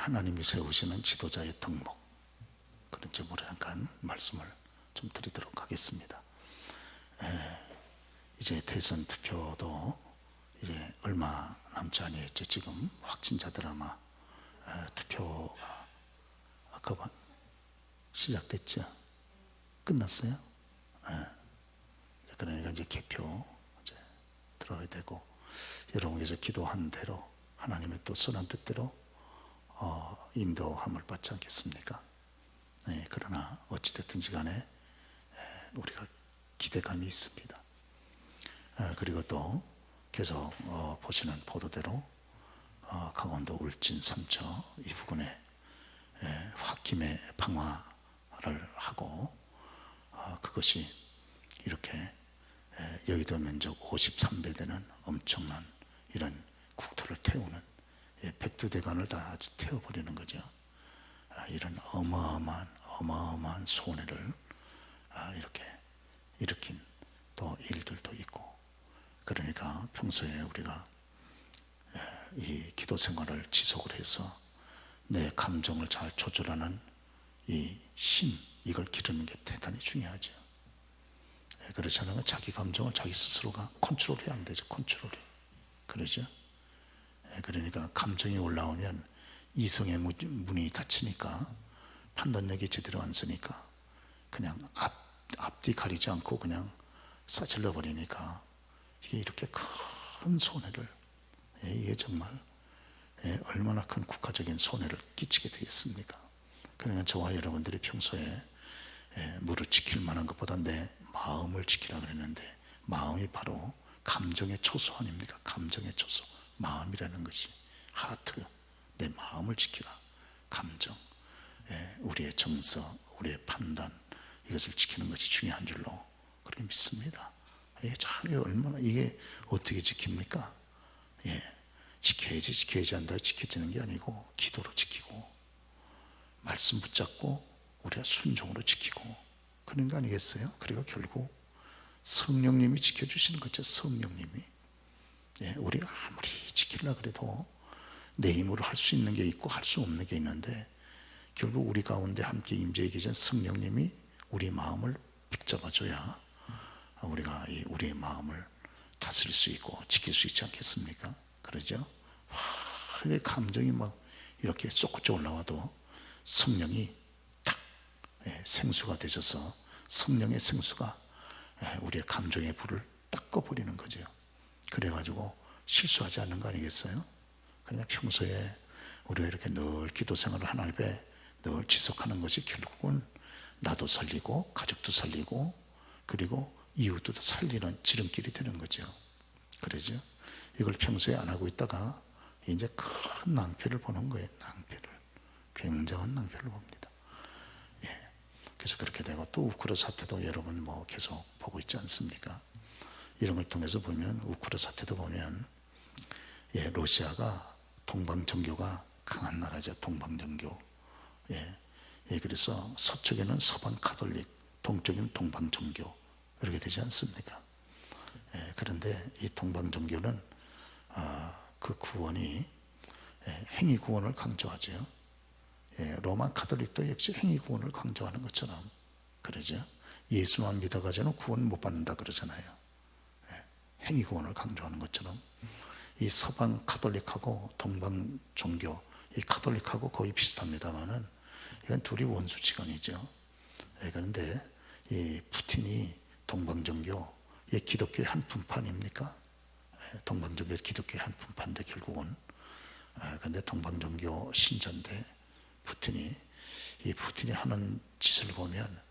하나님이 세우시는 지도자의 덕목, 그런 점으로 약간 말씀을 좀 드리도록 하겠습니다. 이제 대선 투표도 이제 얼마 남지 아니했죠. 지금 확진자들 아마 투표가 아까 시작됐죠. 끝났어요. 그러니까 이제 개표 이제 들어가야 되고, 여러분께서 기도한 대로 하나님의 또 선한 뜻대로 인도함을 받지 않겠습니까? 그러나 어찌됐든지 간에 우리가 기대감이 있습니다. 그리고 또 계속 보시는 보도대로 강원도 울진 삼척 이 부근에 홧김에 방화를 하고 그것이 이렇게 여의도 면적 53배 되는 엄청난 이런 국토를 태우는 백두대간을 다 태워버리는 거죠. 이런 어마어마한 손해를 이렇게 일으킨 또 일들도 있고, 그러니까 평소에 우리가 이 기도 생활을 지속을 해서 내 감정을 잘 조절하는 이 힘, 이걸 기르는 게 대단히 중요하죠. 그렇지 않으면 자기 감정을 자기 스스로가 컨트롤이 안 되죠. 컨트롤이. 그러죠. 그러니까 감정이 올라오면 이성의 문이 닫히니까 판단력이 제대로 안 쓰니까 그냥 앞뒤 가리지 않고 그냥 싸질러 버리니까 이게 이렇게 큰 손해를, 이게 정말 얼마나 큰 국가적인 손해를 끼치게 되겠습니까? 그러니까 저와 여러분들이 평소에 무릇 지킬 만한 것보다 내 마음을 지키라 그랬는데, 마음이 바로 감정의 초소 아닙니까? 감정의 초소, 마음이라는 것이 하트, 내 마음을 지키라. 감정, 우리의 정서, 우리의 판단, 이것을 지키는 것이 중요한 줄로 그렇게 믿습니다. 얼마나 이게 어떻게 지킵니까? 지켜야지 한다고 지켜지는 게 아니고 기도로 지키고 말씀 붙잡고 우리가 순종으로 지키고 그런 거 아니겠어요? 그리고 결국 성령님이 지켜주시는 거죠. 성령님이. 우리가 아무리 지키려고 해도 내 힘으로 할 수 있는 게 있고 할 수 없는 게 있는데, 결국 우리 가운데 함께 임재해 계신 성령님이 우리 마음을 붙잡아줘야 우리가 우리의 마음을 다스릴 수 있고 지킬 수 있지 않겠습니까? 그러죠? 감정이 막 이렇게 솟구쳐 올라와도 성령이 탁 생수가 되셔서 성령의 생수가 우리의 감정의 불을 딱 꺼버리는 거죠. 그래가지고 실수하지 않는 거 아니겠어요? 그러니까 평소에 우리가 이렇게 늘 기도 생활을 하나님 앞에 늘 지속하는 것이 결국은 나도 살리고 가족도 살리고 그리고 이웃도 살리는 지름길이 되는 거죠. 그러죠? 이걸 평소에 안 하고 있다가 이제 큰 낭패를 보는 거예요. 낭패를. 굉장한 낭패를 봅니다. 그래서 그렇게 되고, 또 우크라 사태도 여러분 계속 보고 있지 않습니까? 이런 걸 통해서 보면, 우크라 사태도 보면 러시아가 동방정교가 강한 나라죠. 동방정교. 그래서 서쪽에는 서방 카톨릭, 동쪽에는 동방정교, 이렇게 되지 않습니까? 그런데 이 동방정교는 그 구원이 행위 구원을 강조하죠. 로마 카톨릭도 역시 행위 구원을 강조하는 것처럼 그러죠. 예수만 믿어가지고는 구원 못 받는다 그러잖아요. 행위 구원을 강조하는 것처럼 이 서방 카톨릭하고 동방 종교, 이 카톨릭하고 거의 비슷합니다만은 이건 둘이 원수지간이죠. 그런데 이 푸틴이 동방종교, 이 기독교의 한 분파입니까? 동방종교 기독교의 한 분파인데 결국은, 그런데 동방종교 신자인데 푸틴이 하는 짓을 보면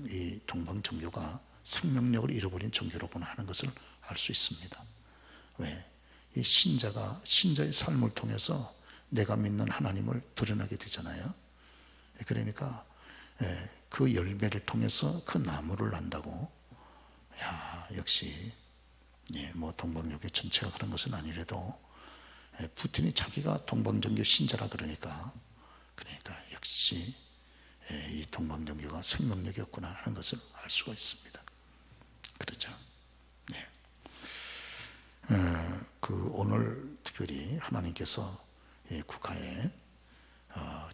이 동방종교가 생명력을 잃어버린 종교로구나 하는 것을 알 수 있습니다. 왜? 이 신자의 삶을 통해서 내가 믿는 하나님을 드러나게 되잖아요. 그러니까 그 열매를 통해서 그 나무를 난다고. 역시 동방종교 전체가 그런 것은 아니래도 푸틴이 자기가 동방종교 신자라 그러니까 역시 이 동방종교가 생명력이었구나 하는 것을 알 수가 있습니다. 그렇죠? 오늘 특별히 하나님께서 국가에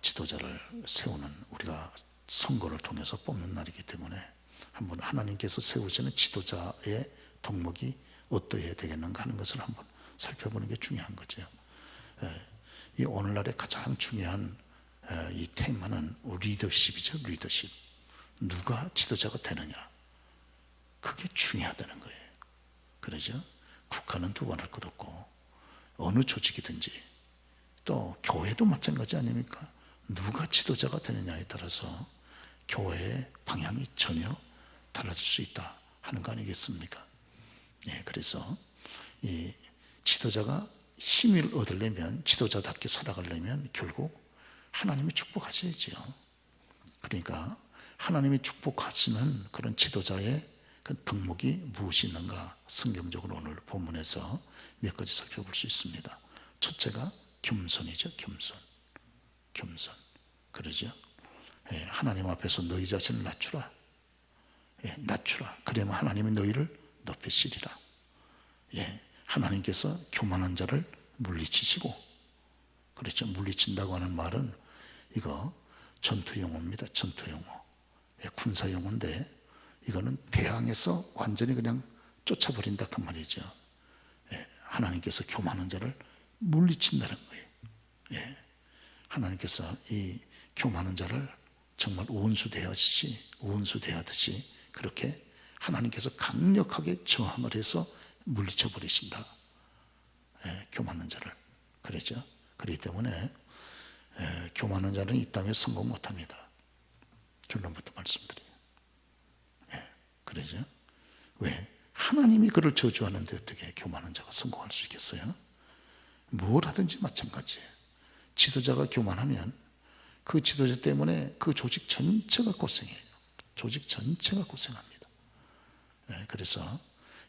지도자를 세우는, 우리가 선거를 통해서 뽑는 날이기 때문에 한번 하나님께서 세우시는 지도자의 덕목이 어떠해야 되겠는가 하는 것을 한번 살펴보는 게 중요한 거죠. 이 오늘날의 가장 중요한 이 테마는 리더십이죠. 리더십. 누가 지도자가 되느냐, 그게 중요하다는 거예요. 그러죠? 국가는 두 번 할 것 없고 어느 조직이든지 또 교회도 마찬가지 아닙니까? 누가 지도자가 되느냐에 따라서 교회의 방향이 전혀 달라질 수 있다 하는 거 아니겠습니까? 그래서 이 지도자가 힘을 얻으려면, 지도자답게 살아가려면 결국 하나님이 축복하셔야지요. 그러니까 하나님이 축복하시는 그런 지도자의 그 덕목이 무엇이 있는가, 성경적으로 오늘 본문에서 몇 가지 살펴볼 수 있습니다. 첫째가 겸손이죠. 겸손. 그러죠? 하나님 앞에서 너희 자신을 낮추라. 낮추라. 그러면 하나님이 너희를 높이시리라. 하나님께서 교만한 자를 물리치시고, 그렇죠? 물리친다고 하는 말은 이거 전투 용어입니다. 전투 용어. 군사 용어인데 이거는 대항에서 완전히 그냥 쫓아버린다 그 말이죠. 하나님께서 교만한 자를 물리친다는 거예요. 하나님께서 이 교만한 자를 정말 원수대하듯이 그렇게 하나님께서 강력하게 저항을 해서 물리쳐 버리신다. 교만한 자를. 그렇죠? 그렇기 때문에 교만한 자는 이 땅에 성공 못합니다. 결론부터 말씀드려요. 그러죠? 왜? 하나님이 그를 저주하는데 어떻게 교만한 자가 성공할 수 있겠어요? 뭘 하든지 마찬가지예요. 지도자가 교만하면 그 지도자 때문에 그 조직 전체가 고생해요. 조직 전체가 고생합니다. 그래서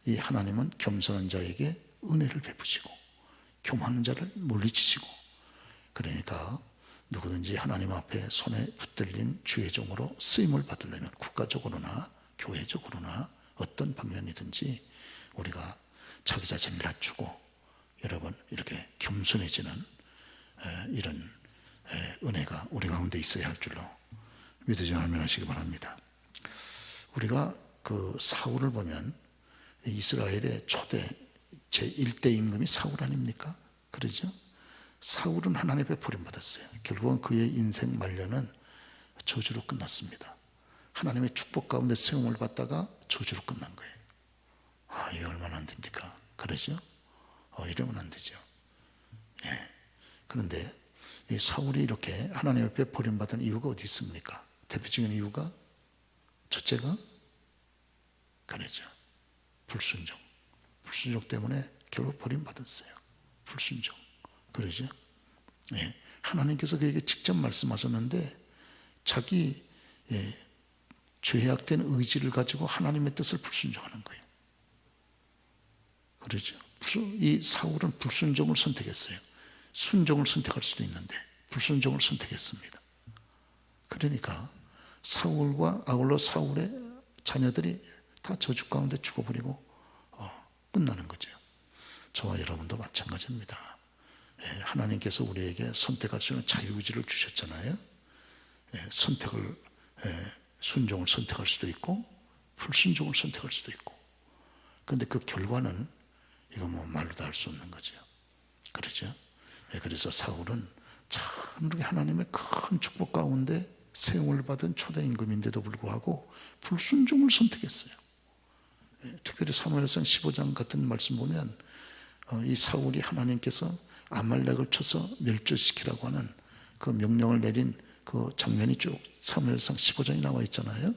이 하나님은 겸손한 자에게 은혜를 베푸시고 교만한 자를 물리치시고, 그러니까 누구든지 하나님 앞에 손에 붙들린 주의 종으로 쓰임을 받으려면 국가적으로나 교회적으로나 어떤 방면이든지 우리가 자기 자신을 낮추고 여러분 이렇게 겸손해지는 이런 은혜가 우리 가운데 있어야 할 줄로 믿으지 않으시기 바랍니다. 우리가 그 사울을 보면 이스라엘의 초대 제1대 임금이 사울 아닙니까? 그러죠? 사울은 하나님 앞에 버림받았어요. 결국은 그의 인생 말년은 저주로 끝났습니다. 하나님의 축복 가운데 세움을 받다가 저주로 끝난 거예요. 이게 얼마나 안 됩니까? 그러죠? 이러면 안 되죠. 그런데 이 사울이 이렇게 하나님 앞에 버림받은 이유가 어디 있습니까? 대표적인 이유가 첫째가 그러죠. 불순종 때문에 결국 버림받았어요. 불순종. 그러죠? 하나님께서 그에게 직접 말씀하셨는데 자기 죄악된 의지를 가지고 하나님의 뜻을 불순종하는 거예요. 그렇죠? 이 사울은 불순종을 선택했어요. 순종을 선택할 수도 있는데 불순종을 선택했습니다. 그러니까 사울과 아울러 사울의 자녀들이 다 저주 가운데 죽어버리고 끝나는 거죠. 저와 여러분도 마찬가지입니다. 하나님께서 우리에게 선택할 수 있는 자유의지를 주셨잖아요. 순종을 선택할 수도 있고 불순종을 선택할 수도 있고, 그런데 그 결과는 이거 뭐 말로도 할 수 없는 거죠. 그렇죠? 그래서 사울은 참 이렇게 하나님의 큰 축복 가운데 세움을 받은 초대 임금인데도 불구하고 불순종을 선택했어요. 특별히 사무엘상 15장 같은 말씀 보면 이 사울이 하나님께서 아말렉을 쳐서 멸절시키라고 하는 그 명령을 내린 그 장면이 쭉 사무엘상 15장에 나와 있잖아요.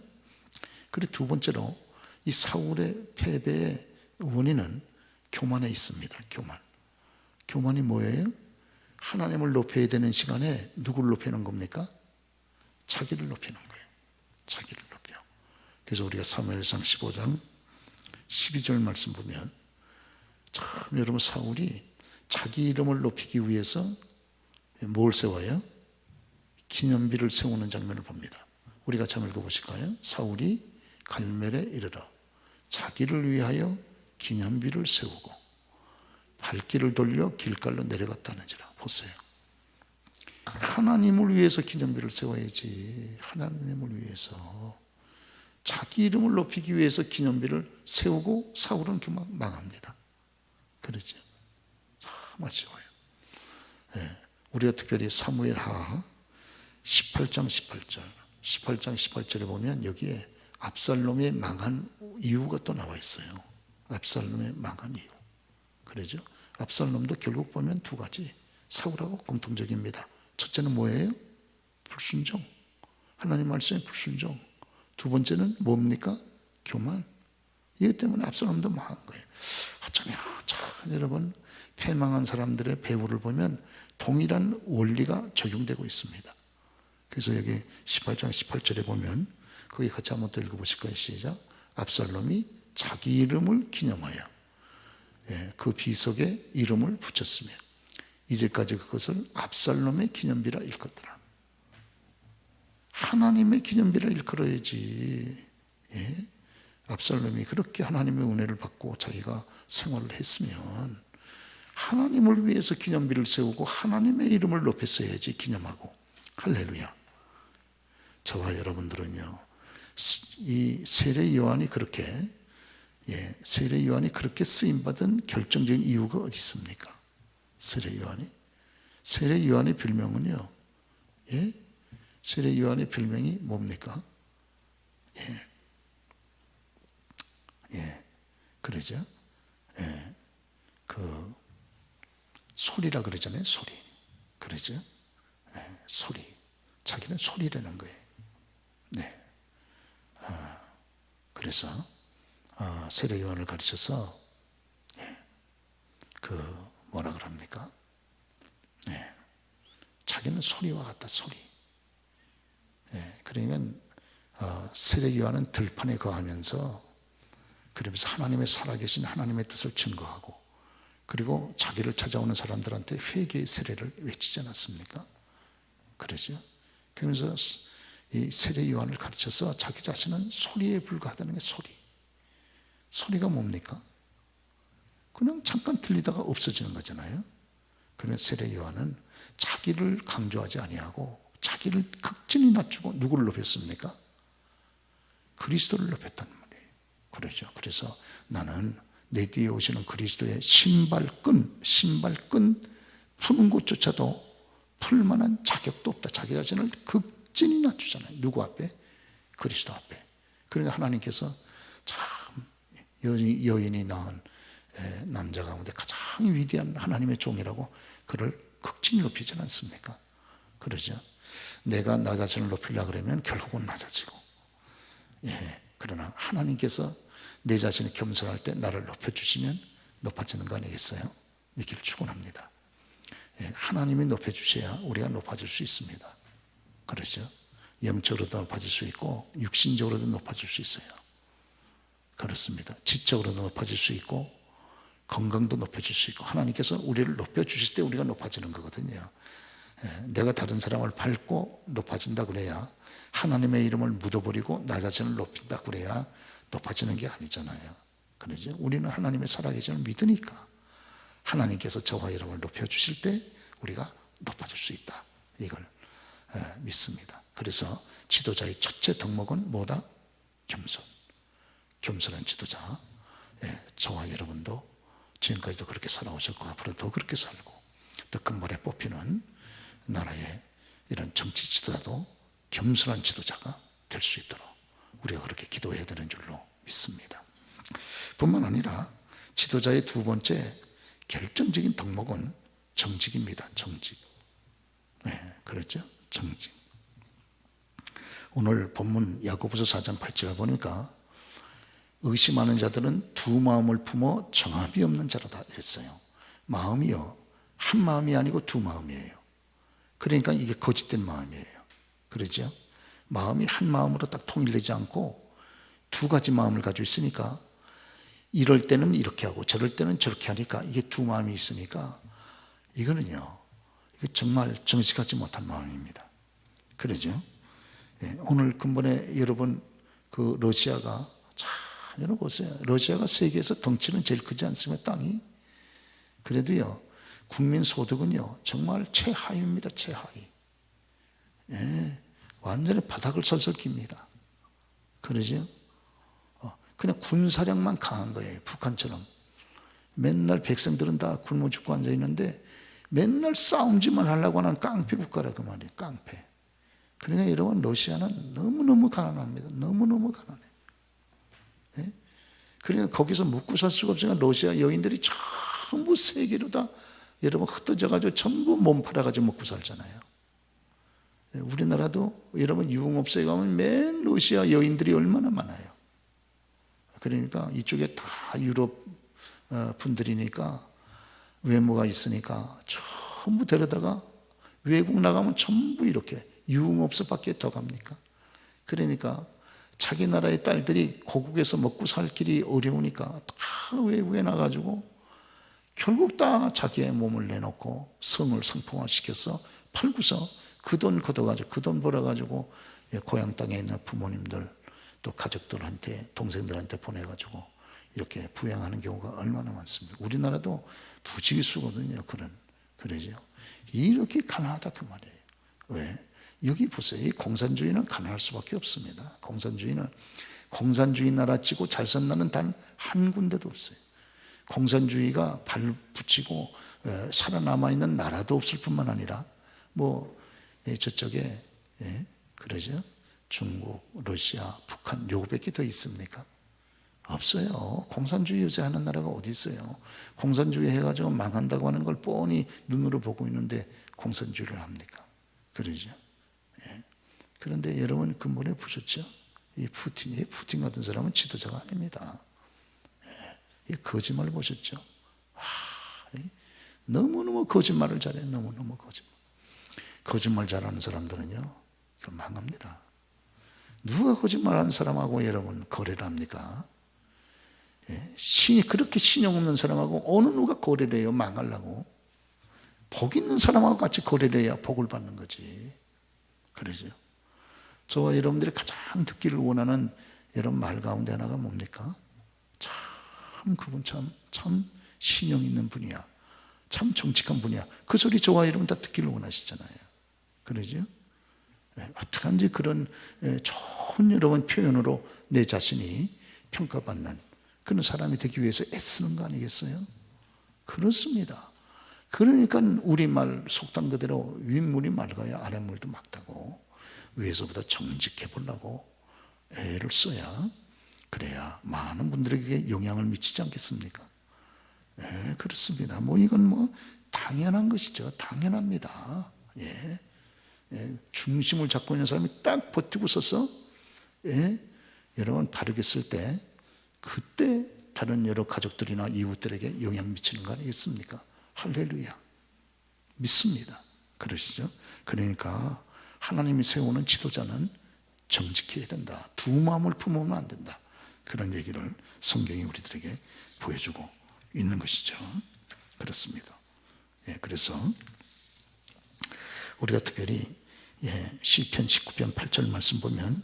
그리고 두 번째로 이 사울의 패배의 원인은 교만에 있습니다. 교만이 뭐예요? 하나님을 높여야 되는 시간에 누구를 높이는 겁니까? 자기를 높이는 거예요. 자기를 높여. 그래서 우리가 사무엘상 15장 12절 말씀 보면 참 여러분 사울이 자기 이름을 높이기 위해서 뭘 세워요? 기념비를 세우는 장면을 봅니다. 우리가 같이 한번 읽어보실까요? 사울이 갈멜에 이르러 자기를 위하여 기념비를 세우고 발길을 돌려 길갈로 내려갔다는지라. 보세요. 하나님을 위해서 기념비를 세워야지. 하나님을 위해서. 자기 이름을 높이기 위해서 기념비를 세우고 사울은 그만 망합니다. 그러죠. 참 아쉬워요. 네. 우리가 특별히 사무엘하 18장 18절에 보면 여기에 압살롬의 망한 이유가 또 나와 있어요. 압살롬의 망한 이유. 그러죠. 압살롬도 결국 보면 두 가지 사울하고 공통적입니다. 첫째는 뭐예요? 불순종. 하나님 말씀에 불순종. 두 번째는 뭡니까? 교만. 이것 때문에 압살롬도 망한 거예요. 참 여러분, 패망한 사람들의 배후를 보면 동일한 원리가 적용되고 있습니다. 그래서 여기 18장 18절에 보면 거기 같이 한번 더 읽어보실까요? 시작. 압살롬이 자기 이름을 기념하여 그 비석에 이름을 붙였으며 이제까지 그것을 압살롬의 기념비라 일컫더라. 하나님의 기념비라 일컬어야지. 압살롬이 그렇게 하나님의 은혜를 받고 자기가 생활을 했으면 하나님을 위해서 기념비를 세우고 하나님의 이름을 높였어야지. 기념하고. 할렐루야. 저와 여러분들은요, 이 세례 요한이 그렇게 세례 요한이 그렇게 쓰임받은 결정적인 이유가 어디 있습니까? 세례 요한의 별명은요, 세례 요한의 별명이 뭡니까? 그러죠. 그 소리라 그러잖아요. 소리. 그러죠. 소리. 자기는 소리라는 거예요. 네. 그래서 세례 요한을 가르쳐서 그 뭐라 그럽니까? 자기는 소리와 같다. 소리. 그러면 세례 요한은 들판에 거하면서 그러면서 하나님의 살아계신 하나님의 뜻을 증거하고 그리고 자기를 찾아오는 사람들한테 회개의 세례를 외치지 않았습니까? 그러죠. 그러면서 이 세례 요한을 가르쳐서 자기 자신은 소리에 불과하다는 게 소리. 소리가 뭡니까? 그냥 잠깐 들리다가 없어지는 거잖아요. 그러면 세례 요한은 자기를 강조하지 아니하고 자기를 극진히 낮추고 누구를 높였습니까? 그리스도를 높였단 말이에요. 그러죠. 그래서 나는 내 뒤에 오시는 그리스도의 신발끈 푸는 곳조차도 풀 만한 자격도 없다. 자기 자신을 극진히 낮추잖아요. 누구 앞에? 그리스도 앞에. 그러니까 하나님께서 참 여인이 낳은 남자 가운데 가장 위대한 하나님의 종이라고 그를 극진히 높이지 않습니까? 그러죠. 내가 나 자신을 높이려고 그러면 결국은 낮아지고, 그러나 하나님께서 내 자신이 겸손할 때 나를 높여주시면 높아지는 거 아니겠어요? 믿기를 축원합니다. 하나님이 높여주셔야 우리가 높아질 수 있습니다. 그렇죠? 영적으로도 높아질 수 있고 육신적으로도 높아질 수 있어요. 그렇습니다. 지적으로도 높아질 수 있고 건강도 높여줄 수 있고 하나님께서 우리를 높여주실 때 우리가 높아지는 거거든요. 내가 다른 사람을 밟고 높아진다 그래야 하나님의 이름을 묻어버리고 나 자신을 높인다 그래야 높아지는 게 아니잖아요. 그러죠? 우리는 하나님의 살아계심을 믿으니까 하나님께서 저와 여러분을 높여주실 때 우리가 높아질 수 있다. 이걸 믿습니다. 그래서 지도자의 첫째 덕목은 뭐다? 겸손. 겸손한 지도자. 저와 여러분도 지금까지도 그렇게 살아오셨고 앞으로 더 그렇게 살고 더 끝말에 뽑히는 나라의 이런 정치 지도자도 겸손한 지도자가 될 수 있도록 우리가 그렇게 기도해야 되는 줄로 믿습니다. 뿐만 아니라 지도자의 두 번째 결정적인 덕목은 정직입니다. 정직. 그렇죠? 정직. 오늘 본문 야고보서 4장 8절을 보니까 의심하는 자들은 두 마음을 품어 정합이 없는 자로다 이랬어요. 마음이요, 한 마음이 아니고 두 마음이에요. 그러니까 이게 거짓된 마음이에요. 그렇죠? 마음이 한 마음으로 딱 통일되지 않고 두 가지 마음을 가지고 있으니까 이럴 때는 이렇게 하고 저럴 때는 저렇게 하니까 이게 두 마음이 있으니까 이거는요, 이거 정말 정직하지 못한 마음입니다. 그러죠? 오늘 근본에 여러분 그 러시아가 자, 여러분 보세요. 러시아가 세계에서 덩치는 제일 크지 않습니까? 땅이. 그래도요, 국민 소득은요, 정말 최하위입니다. 최하위. 예, 완전히 바닥을 설설 깁니다. 그러죠? 그냥 군사력만 강한 거예요. 북한처럼. 맨날 백성들은 다 굶어 죽고 앉아 있는데 맨날 싸움질만 하려고 하는 깡패 국가라 그 말이에요. 깡패. 그러니까 여러분 러시아는 너무너무 가난합니다. 너무너무 가난해요. 예? 그러니까 거기서 먹고 살 수가 없으니까 러시아 여인들이 전부 세계로 다 여러분 흩어져가지고 전부 몸 팔아가지고 먹고 살잖아요. 예? 우리나라도 여러분 유흥업소에 가면 맨 러시아 여인들이 얼마나 많아요. 그러니까 이쪽에 다 유럽 분들이니까 외모가 있으니까 전부 데려다가 외국 나가면 전부 이렇게 유흥업소밖에 더 갑니까? 그러니까 자기 나라의 딸들이 고국에서 먹고 살 길이 어려우니까 다 외국에 나가지고 결국 다 자기의 몸을 내놓고 성을 상품화시켜서 팔고서 그 돈 걷어가지고 그 돈 벌어가지고 고향 땅에 있는 부모님들 또 가족들한테 동생들한테 보내가지고 이렇게 부양하는 경우가 얼마나 많습니까? 우리나라도 부지기수거든요. 그러죠. 이렇게 가난하다 그 말이에요. 왜? 여기 보세요. 이 공산주의는 가난할 수밖에 없습니다. 공산주의 나라 치고 잘 산 나라는 단 한 군데도 없어요. 공산주의가 발 붙이고 살아남아 있는 나라도 없을 뿐만 아니라 저쪽에 그러죠. 중국, 러시아, 북한 요거밖에 더 있습니까? 없어요. 공산주의 유지하는 나라가 어디 있어요? 공산주의 해가지고 망한다고 하는 걸 뻔히 눈으로 보고 있는데 공산주의를 합니까? 그러죠. 예. 그런데 여러분 근본에 보셨죠? 이 푸틴 같은 사람은 지도자가 아닙니다. 이 거짓말 보셨죠? 너무너무 거짓말을 잘해요. 너무너무 거짓말 잘하는 사람들은요, 그럼 망합니다. 누가 거짓말하는 사람하고 여러분 거래를 합니까? 그렇게 신용 없는 사람하고 어느 누가 거래를 해요? 망하려고. 복 있는 사람하고 같이 거래를 해야 복을 받는 거지. 그러죠. 저와 여러분들이 가장 듣기를 원하는 여러분 말 가운데 하나가 뭡니까? 그분 참 신용 있는 분이야. 참 정직한 분이야. 그 소리 저와 여러분 다 듣기를 원하시잖아요. 그러죠? 어떡한지 그런 좋은 여러분 표현으로 내 자신이 평가받는 그런 사람이 되기 위해서 애쓰는 거 아니겠어요? 그렇습니다. 그러니까 우리말 속담 그대로 윗물이 맑아야 아랫물도 맑다고 위에서보다 정직해 보려고 애를 써야 그래야 많은 분들에게 영향을 미치지 않겠습니까? 그렇습니다. 이건 당연한 것이죠. 당연합니다. 중심을 잡고 있는 사람이 딱 버티고 서서 여러분 바르게 쓸 때 그때 다른 여러 가족들이나 이웃들에게 영향 미치는 거 아니겠습니까? 할렐루야. 믿습니다. 그러시죠? 그러니까 하나님이 세우는 지도자는 정직해야 된다. 두 마음을 품으면 안 된다. 그런 얘기를 성경이 우리들에게 보여주고 있는 것이죠. 그렇습니다. 그래서 우리가 특별히 시편 19편 8절 말씀 보면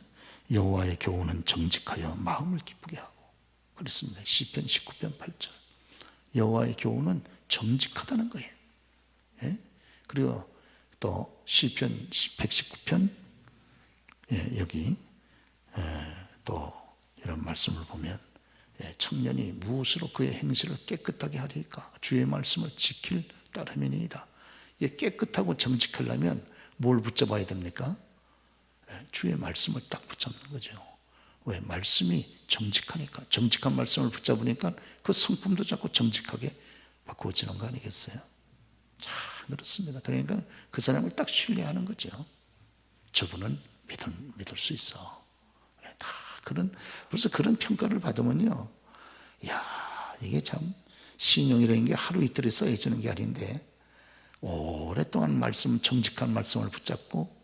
여호와의 교훈은 정직하여 마음을 기쁘게 하고 그렇습니다. 시편 19편 8절 여호와의 교훈은 정직하다는 거예요. 그리고 또 시편 119편 여기 또 이런 말씀을 보면 청년이 무엇으로 그의 행실을 깨끗하게 하리까? 주의 말씀을 지킬 따름이니이다. 깨끗하고 정직하려면 뭘 붙잡아야 됩니까? 주의 말씀을 딱 붙잡는 거죠. 왜? 말씀이 정직하니까. 정직한 말씀을 붙잡으니까 그 성품도 자꾸 정직하게 바꾸어지는 거 아니겠어요? 자, 그렇습니다. 그러니까 그 사람을 딱 신뢰하는 거죠. 저분은 믿을 수 있어. 다 벌써 그런 평가를 받으면요, 이게 참 신용이라는 게 하루 이틀에 쌓여지는 게 아닌데 오랫동안 정직한 말씀을 붙잡고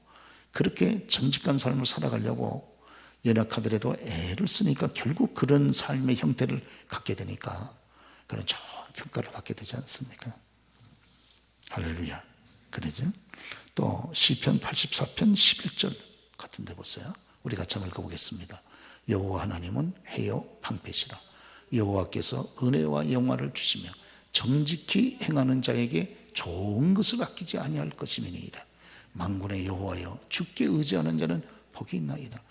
그렇게 정직한 삶을 살아가려고 연약하더라도 애를 쓰니까 결국 그런 삶의 형태를 갖게 되니까 그런 좋은 평가를 갖게 되지 않습니까? 할렐루야. 그러죠? 또 시편 84편 11절 같은 데 보세요. 우리 같이 한번 읽어보겠습니다. 여호와 하나님은 해요 방패시라. 여호와께서 은혜와 영화를 주시며 정직히 행하는 자에게 좋은 것을 아끼지 아니할 것임이니이다. 만군의 여호와여 주께 의지하는 자는 복이 있나이다.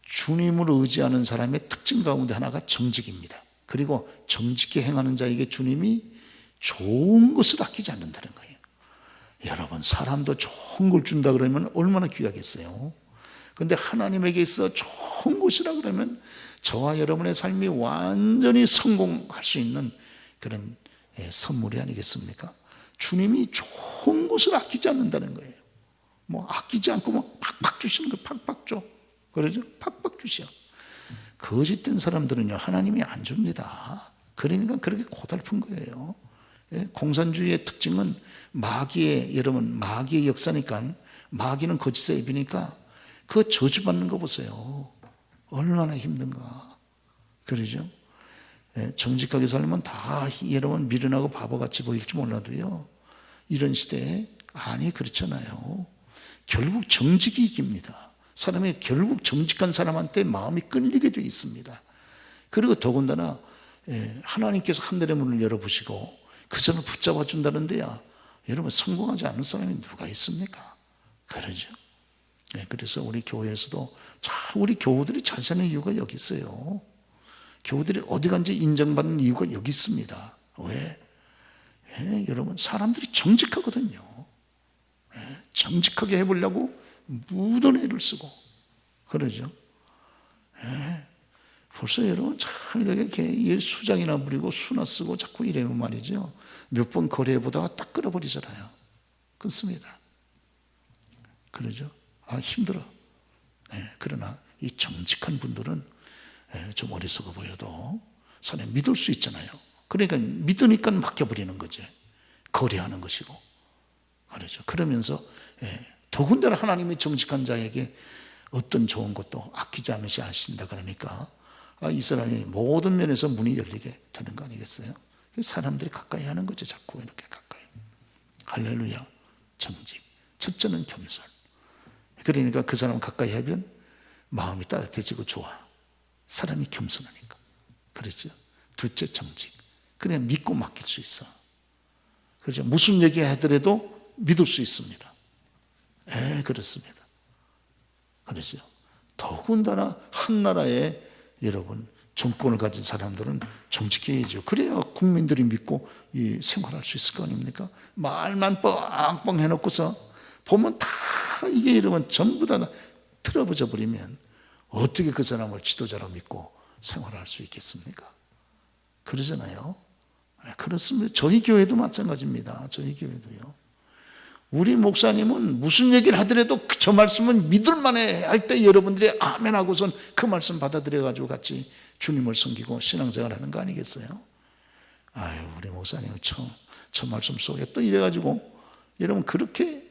주님을 의지하는 사람의 특징 가운데 하나가 정직입니다. 그리고 정직히 행하는 자에게 주님이 좋은 것을 아끼지 않는다는 거예요. 여러분, 사람도 좋은 걸 준다 그러면 얼마나 귀하겠어요. 그런데 하나님에게 있어 좋은 것이라 그러면 저와 여러분의 삶이 완전히 성공할 수 있는 그런 선물이 아니겠습니까? 주님이 좋은 것을 아끼지 않는다는 거예요. 뭐 아끼지 않고 뭐 팍팍 주시는 거 팍팍 줘. 그러죠? 팍팍 주셔. 거짓된 사람들은요, 하나님이 안 줍니다. 그러니까 그렇게 고달픈 거예요. 공산주의의 특징은 마귀의, 여러분, 마귀의 역사니까, 마귀는 거짓의 앱이니까 그 저주받는 거 보세요. 얼마나 힘든가. 그러죠? 정직하게 살면 다 여러분 미련하고 바보같이 보일지 몰라도요, 이런 시대에 아니 그렇잖아요. 결국 정직이 이깁니다. 사람이 결국 정직한 사람한테 마음이 끌리게 되어 있습니다. 그리고 더군다나 하나님께서 하늘의 문을 열어보시고 그 사람을 붙잡아 준다는데야, 여러분 성공하지 않은 사람이 누가 있습니까? 그러죠. 그래서 우리 교회에서도 우리 교우들이 잘 사는 이유가 여기 있어요. 교우들이 어디 간지 인정받는 이유가 여기 있습니다. 왜? 여러분, 사람들이 정직하거든요. 정직하게 해보려고 무던 애를 쓰고 그러죠. 벌써 여러분 참 이렇게 수장이나 부리고 수나 쓰고 자꾸 이러면 말이죠, 몇 번 거래해보다가 딱 끊어버리잖아요. 끊습니다. 그러죠. 아, 힘들어. 그러나 이 정직한 분들은 좀 어리석어 보여도 사람 믿을 수 있잖아요. 그러니까 믿으니까 맡겨버리는 거죠. 거래하는 것이고. 그렇죠. 그러면서 더군다나 하나님이 정직한 자에게 어떤 좋은 것도 아끼지 않으시 하신다 그러니까 이 사람이 모든 면에서 문이 열리게 되는 거 아니겠어요? 사람들이 가까이 하는 거죠. 자꾸 이렇게 가까이. 할렐루야. 정직. 첫째는 겸손. 그러니까 그 사람 가까이 하면 마음이 따뜻해지고 좋아. 사람이 겸손하니까. 그렇죠. 둘째 정직. 그냥 믿고 맡길 수 있어. 그렇죠. 무슨 얘기 하더라도 믿을 수 있습니다. 그렇습니다. 그렇죠. 더군다나 한 나라에 여러분 정권을 가진 사람들은 정직해야죠. 그래야 국민들이 믿고 생활할 수 있을 거 아닙니까? 말만 뻥뻥 해놓고서 보면 다 이게 여러분 전부 다 틀어부져 버리면 어떻게 그 사람을 지도자로 믿고 생활할 수 있겠습니까? 그러잖아요. 그렇습니다. 저희 교회도 마찬가지입니다. 저희 교회도요. 우리 목사님은 무슨 얘기를 하더라도 저 말씀은 믿을만해 할 때 여러분들이 아멘 하고선 그 말씀 받아들여가지고 같이 주님을 섬기고 신앙생활 하는 거 아니겠어요? 아유, 우리 목사님 저 말씀 속에 또 이래가지고 여러분 그렇게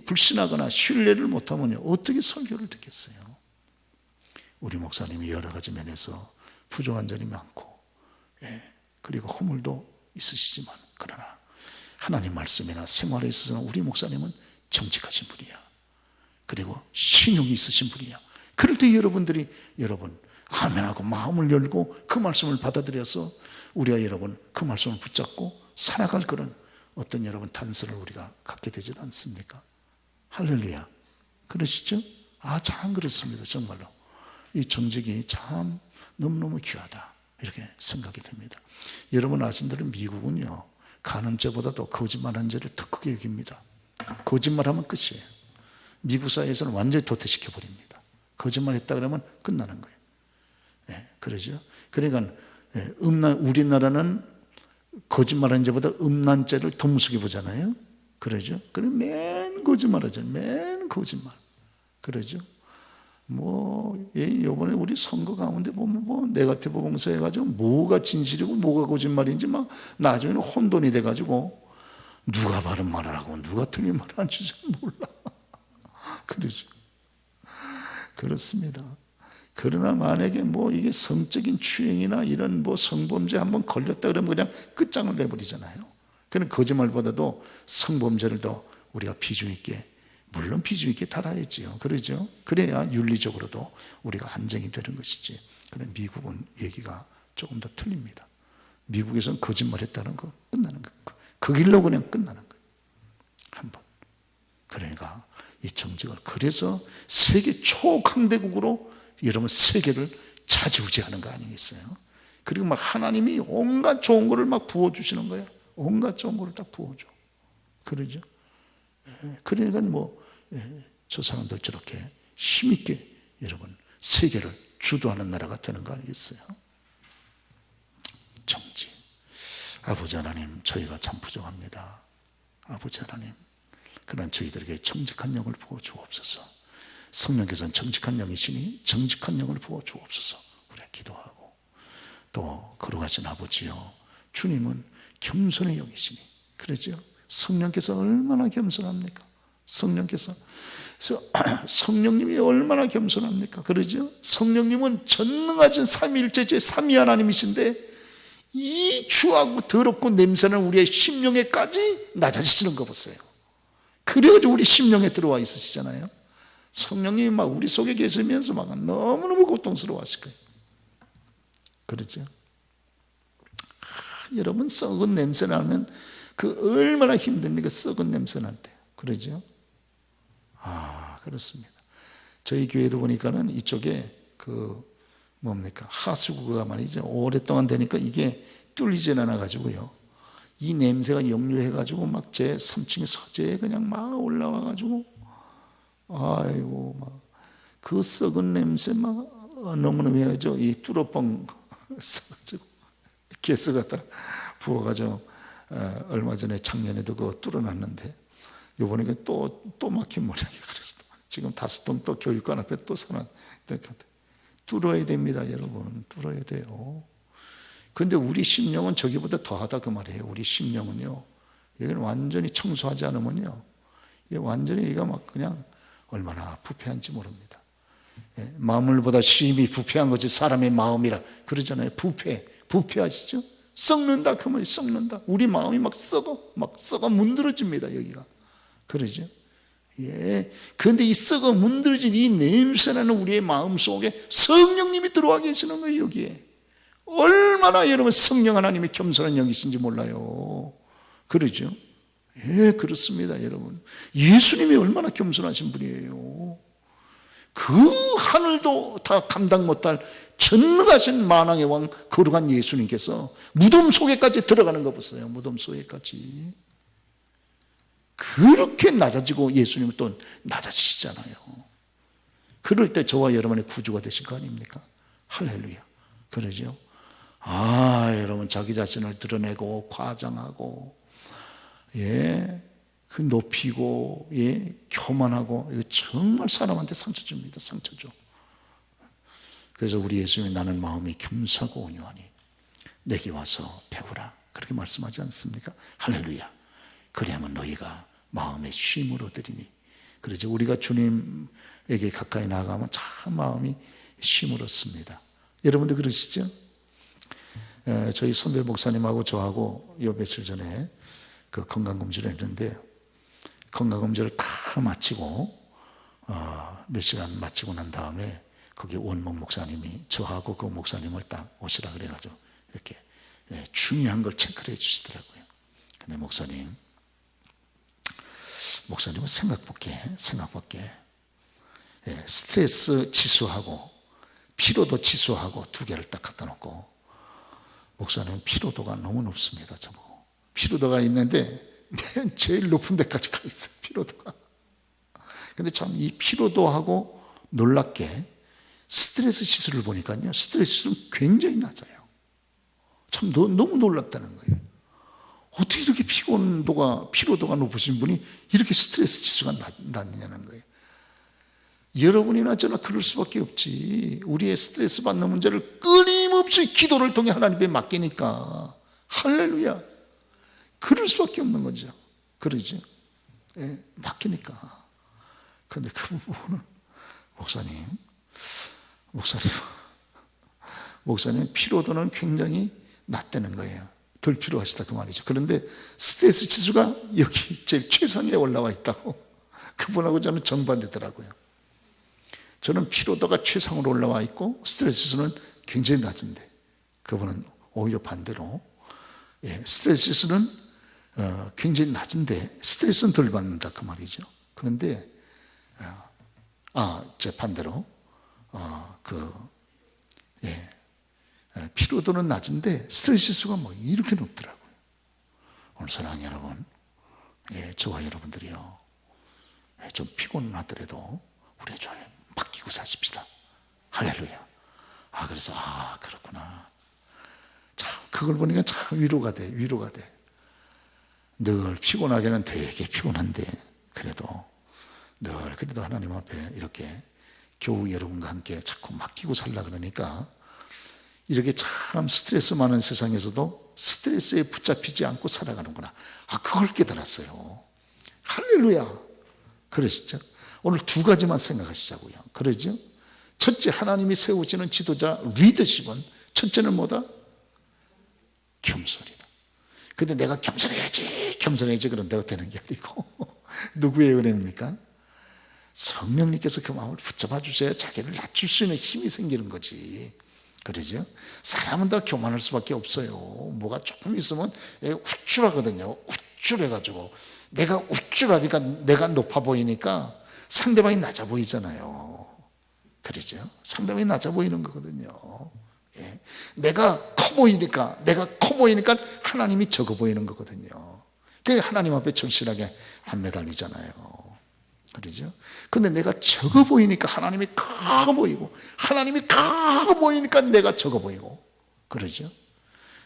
불신하거나 신뢰를 못하면요 어떻게 설교를 듣겠어요? 우리 목사님이 여러 가지 면에서 부족한 점이 많고 그리고 허물도 있으시지만 그러나 하나님 말씀이나 생활에 있어서는 우리 목사님은 정직하신 분이야. 그리고 신용이 있으신 분이야. 그럴 때 여러분들이 아멘하고 마음을 열고 그 말씀을 받아들여서 우리가 여러분 그 말씀을 붙잡고 살아갈 그런 어떤 여러분 단서를 우리가 갖게 되지 않습니까? 할렐루야. 그러시죠? 참 그렇습니다. 정말로 이 정직이 참 너무너무 귀하다 이렇게 생각이 됩니다. 여러분 아신 대로 미국은요 가는 죄보다도 거짓말하는 죄를 더 크게 여깁니다. 거짓말하면 끝이에요. 미국 사회에서는 완전히 도태시켜버립니다. 거짓말했다 그러면 끝나는 거예요. 그러죠. 그러니까 우리나라는 거짓말하는 죄보다 음란죄를 더 무섭게 보잖아요. 그러죠. 그럼 맨 거짓말하죠. 맨 거짓말. 그러죠. 이번에 우리 선거 가운데 보면 네거티브 봉사해가지고 뭐가 진실이고 뭐가 거짓말인지 막 나중에는 혼돈이 돼가지고 누가 바른 말을 하고 누가 틀린 말을 하는지 잘 몰라. 그러죠. 그렇습니다. 그러나 만약에 이게 성적인 추행이나 이런 성범죄 한번 걸렸다 그러면 그냥 끝장을 내버리잖아요. 그런 거짓말보다도 성범죄를 더 우리가 비중 있게, 물론 비중 있게 다뤄야지요. 그러죠. 그래야 윤리적으로도 우리가 안정이 되는 것이지. 그런데 미국은 얘기가 조금 더 틀립니다. 미국에서는 거짓말했다는 거 끝나는 거예요. 그 길로 그냥 끝나는 거예요. 한 번. 그러니까 이 정직을. 그래서 세계 초강대국으로 여러분 세계를 좌지우지하는 거 아니겠어요? 그리고 막 하나님이 온갖 좋은 거를 막 부어주시는 거예요. 온갖 좋은 거를 다 부어줘. 그러죠? 그러니까 저 사람들 저렇게 힘있게 여러분 세계를 주도하는 나라가 되는 거 아니겠어요? 정직. 아버지 하나님, 저희가 참 부족합니다. 아버지 하나님, 그러나 저희들에게 정직한 영을 부어 주옵소서. 성령께서는 정직한 영이시니 정직한 영을 부어 주옵소서. 우리가 기도하고, 또 거룩하신 아버지요, 주님은 겸손의 영이시니, 그러죠? 성령께서 얼마나 겸손합니까? 성령님이 얼마나 겸손합니까? 그러죠? 성령님은 전능하신 삼위일체 제3위 하나님이신데 이 추하고 더럽고 냄새는 우리의 심령에까지 낮아지시는 거 보세요. 그래가지고 우리 심령에 들어와 있으시잖아요. 성령님이 막 우리 속에 계시면서 막 너무너무 고통스러워 하실 거예요. 그렇죠? 여러분, 썩은 냄새 나면 그 얼마나 힘듭니까? 썩은 냄새 날 때. 그러죠? 그렇습니다. 저희 교회도 보니까는 이쪽에 하수구가 말이죠. 오랫동안 되니까 이게 뚫리질 않아가지고요. 이 냄새가 역류해가지고 막 제 3층에 서재에 그냥 막 올라와가지고, 아이고, 막 그 썩은 냄새 막 너무나 미안하죠. 이 뚫어뻥 써가지고 개수 갖다 부어가지고, 얼마 전에 작년에도 그거 뚫어놨는데, 요번에 또 막힌 모양이에요. 그래서 지금 5동 또 교육관 앞에 또 사놨. 뚫어야 됩니다, 여러분. 뚫어야 돼요. 그런데 우리 심령은 저기보다 더하다 그 말이에요. 우리 심령은요, 여기는 완전히 청소하지 않으면요, 완전히 얘가 막 그냥 얼마나 부패한지 모릅니다. 마물보다 심히 부패한 것이 사람의 마음이라 그러잖아요. 부패하시죠? 썩는다 그 말이, 썩는다. 우리 마음이 막 썩어 문드러집니다, 여기가. 그러죠? 그런데 이 썩어 문드러진 이 냄새나는 우리의 마음 속에 성령님이 들어와 계시는 거예요. 여기에 얼마나 여러분 성령 하나님이 겸손한 영이신지 몰라요. 그러죠? 그렇습니다, 여러분. 예수님이 얼마나 겸손하신 분이에요. 그 하늘도 다 감당 못할 전능하신 만왕의 왕 거룩한 예수님께서 무덤 속에까지 들어가는 거 보세요. 무덤 속에까지. 그렇게 낮아지고 예수님은 또 낮아지시잖아요. 그럴 때 저와 여러분의 구주가 되실 거 아닙니까? 할렐루야. 그러죠? 여러분, 자기 자신을 드러내고 과장하고, 그 높이고, 교만하고, 이거 정말 사람한테 상처 줍니다. 상처 줘. 그래서 우리 예수님이 나는 마음이 겸손하고 온유하니 내게 와서 배우라, 그렇게 말씀하지 않습니까? 할렐루야. 그리하면 너희가 마음에 쉼을 얻으리니. 그래서 우리가 주님에게 가까이 나아가면 참 마음이 쉼을 얻습니다. 여러분도 그러시죠? 저희 선배 목사님하고 저하고 요 며칠 전에 그 건강검진을 했는데, 건강검진을 다 마치고 몇 시간 마치고 난 다음에 거기 원목 목사님이 저하고 그 목사님을 딱 오시라 그래가지고 이렇게 중요한 걸 체크를 해 주시더라고요. 근데 목사님은 생각 밖에 스트레스 지수하고 피로도 지수하고 두 개를 딱 갖다 놓고, 목사님은 피로도가 너무 높습니다. 저보고 피로도가 있는데 맨 제일 높은 데까지 가 있어요, 피로도가. 근데 참 이 피로도하고 놀랍게 스트레스 지수를 보니까요, 스트레스 지수는 굉장히 낮아요. 참 너무 놀랍다는 거예요. 어떻게 이렇게 피로도가 높으신 분이 이렇게 스트레스 지수가 낮냐는 거예요. 여러분이나 저나 그럴 수밖에 없지. 우리의 스트레스 받는 문제를 끊임없이 기도를 통해 하나님께 맡기니까, 할렐루야, 그럴 수밖에 없는 거죠. 그러죠? 맡기니까. 그런데 그 부분은 목사님 피로도는 굉장히 낮다는 거예요. 덜 필요하시다 그 말이죠. 그런데 스트레스 지수가 여기 제일 최상에 올라와 있다고. 그분하고 저는 정반대더라고요. 저는 피로도가 최상으로 올라와 있고 스트레스 지수는 굉장히 낮은데, 그분은 오히려 반대로 스트레스 지수는 굉장히 낮은데 스트레스는 덜 받는다 그 말이죠. 그런데 제 반대로 피로도는 낮은데 스트레스 지수가 뭐 이렇게 높더라고요. 오늘 사랑하는 여러분, 저와 여러분들이요, 좀 피곤하더라도 우리 좀 맡기고 사십시다. 할렐루야. 그래서 그렇구나. 참 그걸 보니까 참 위로가 돼. 늘 피곤하게는 되게 피곤한데 그래도 하나님 앞에 이렇게 교우 여러분과 함께 자꾸 맡기고 살라 그러니까 이렇게 참 스트레스 많은 세상에서도 스트레스에 붙잡히지 않고 살아가는구나. 그걸 깨달았어요. 할렐루야. 그러시죠? 오늘 두 가지만 생각하시자고요. 그러죠? 첫째, 하나님이 세우시는 지도자 리더십은 첫째는 뭐다? 겸손이다. 근데 내가 겸손해야지 그런다고 되는 게 아니고 누구의 은혜입니까? 성령님께서 그 마음을 붙잡아 주셔야 자기를 낮출 수 있는 힘이 생기는 거지. 그러죠? 사람은 다 교만할 수밖에 없어요. 뭐가 조금 있으면 우쭐하거든요. 우쭐해가지고 내가 우쭐하니까 내가 높아 보이니까 상대방이 낮아 보이잖아요. 그러죠? 상대방이 낮아 보이는 거거든요. 내가 커 보이니까 하나님이 적어 보이는 거거든요. 그게 하나님 앞에 정실하게 안 매달리잖아요. 그러죠? 근데 내가 적어 보이니까 하나님이 커 보이고, 하나님이 커 보이니까 내가 적어 보이고, 그러죠?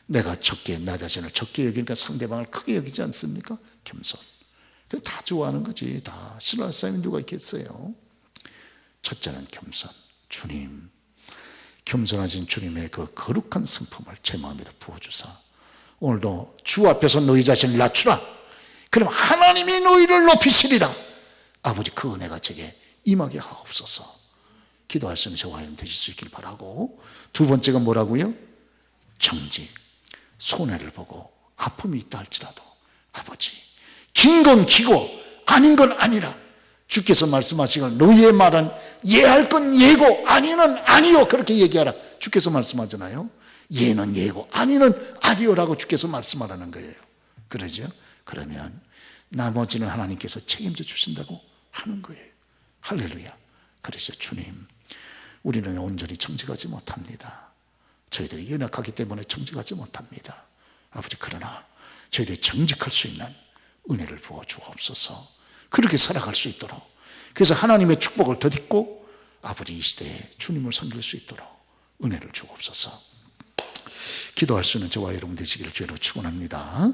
내가 나 자신을 적게 여기니까 상대방을 크게 여기지 않습니까? 겸손. 다 좋아하는 거지. 다 싫어할 사람이 누가 있겠어요? 첫째는 겸손. 주님, 겸손하신 주님의 그 거룩한 성품을 제 마음에도 부어주사 오늘도 주 앞에서 너희 자신을 낮추라. 그럼 하나님이 너희를 높이시리라. 아버지, 그 은혜가 제게 임하게 하옵소서. 기도할 수 있는 저와 여러분 되실 수 있길 바라고, 두 번째가 뭐라고요? 정직. 손해를 보고 아픔이 있다 할지라도 아버지, 긴 건 기고 아닌 건 아니라 주께서 말씀하시길 너희의 말은 예할 건 예고 아니는 아니요, 그렇게 얘기하라. 주께서 말씀하잖아요. 예는 예고 아니는 아니요라고 주께서 말씀하라는 거예요. 그러죠? 그러면 나머지는 하나님께서 책임져 주신다고 하는 거예요. 할렐루야. 그러죠. 주님, 우리는 온전히 정직하지 못합니다. 저희들이 연약하기 때문에 정직하지 못합니다. 아버지, 그러나 저희들이 정직할 수 있는 은혜를 부어 주옵소서. 그렇게 살아갈 수 있도록, 그래서 하나님의 축복을 덧입고 아버지 이 시대에 주님을 섬길 수 있도록 은혜를 주옵소서. 기도할 수 있는 저와 여러분 되시기를 주로 축원합니다.